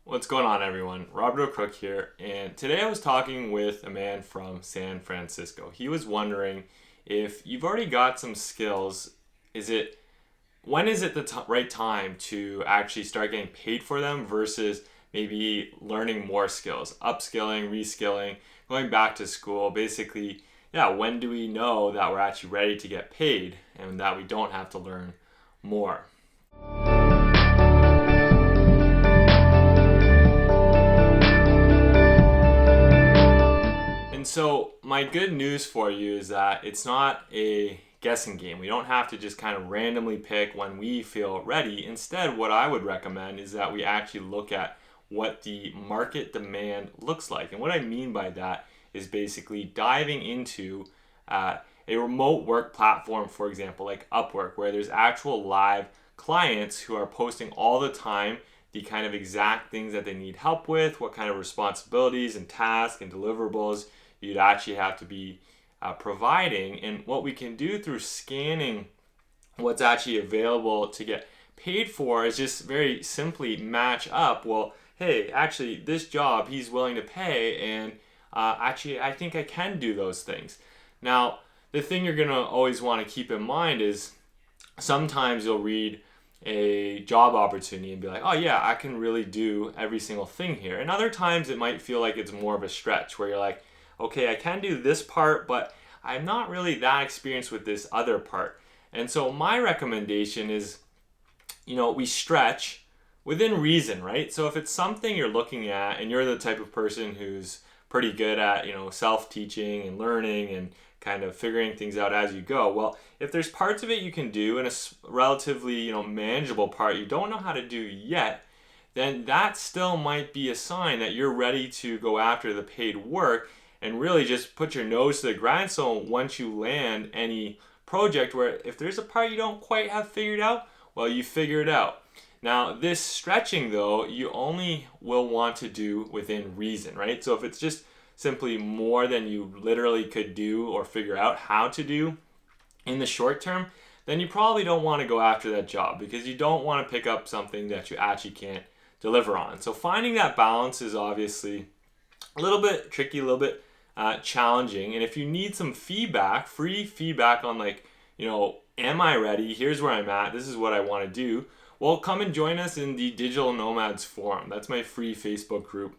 What's going on, everyone? Robert O'Crook here, and today I was talking with a man from San Francisco. He was wondering if you've already got some skills, when is it the right time to actually start getting paid for them versus maybe learning more skills, upskilling, reskilling, going back to school. Basically, when do we know that we're actually ready to get paid and that we don't have to learn more? So my good news for you is that it's not a guessing game. We don't have to just kind of randomly pick when we feel ready. Instead, what I would recommend is that we actually look at what the market demand looks like. And what I mean by that is basically diving into a remote work platform, for example, like Upwork, where there's actual live clients who are posting all the time the kind of exact things that they need help with, what kind of responsibilities and tasks and deliverables you'd actually have to be providing. And what we can do through scanning what's actually available to get paid for is just very simply match up. Well, hey, actually this job he's willing to pay, and actually I think I can do those things. Now, the thing you're gonna always want to keep in mind is sometimes you'll read a job opportunity and be like, oh yeah, I can really do every single thing here. And other times it might feel like it's more of a stretch where you're like, okay, I can do this part, but I'm not really that experienced with this other part. And so my recommendation is, we stretch within reason, right? So if it's something you're looking at and you're the type of person who's pretty good at, self-teaching and learning and kind of figuring things out as you go, well, if there's parts of it you can do and a relatively, manageable part you don't know how to do yet, then that still might be a sign that you're ready to go after the paid work and really just put your nose to the grindstone once you land any project where if there's a part you don't quite have figured out, well, you figure it out. Now, this stretching, though, you only will want to do within reason, right? So if it's just simply more than you literally could do or figure out how to do in the short term, then you probably don't want to go after that job because you don't want to pick up something that you actually can't deliver on. So finding that balance is obviously a little bit tricky, a little bit challenging. And if you need some feedback, free feedback on am I ready? Here's where I'm at. This is what I want to do. Well, come and join us in the Digital Nomads Forum. That's my free Facebook group.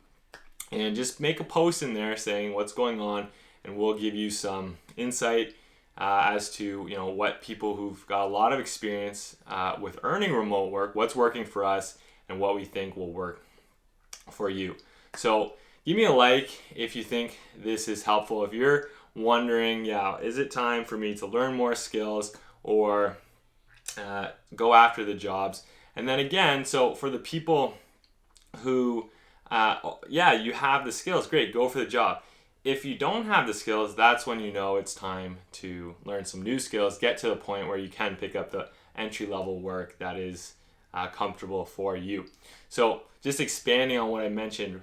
And just make a post in there saying what's going on, and we'll give you some insight as to what people who've got a lot of experience with earning remote work, what's working for us, and what we think will work for you. So give me a like if you think this is helpful. If you're wondering, is it time for me to learn more skills or go after the jobs? And then again, so for the people who, you have the skills, great, go for the job. If you don't have the skills, that's when it's time to learn some new skills, get to the point where you can pick up the entry-level work that is comfortable for you. So just expanding on what I mentioned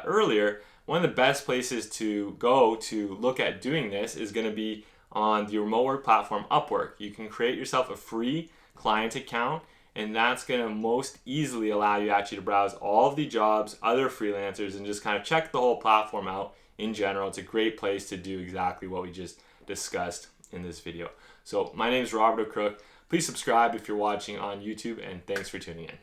earlier, one of the best places to go to look at doing this is going to be on the remote work platform Upwork. You can create yourself a free client account, and that's going to most easily allow you actually to browse all of the jobs, other freelancers, and just kind of check the whole platform out in general. It's a great place to do exactly what we just discussed in this video. So my name is Robert O'Crook. Please subscribe if you're watching on YouTube, and thanks for tuning in.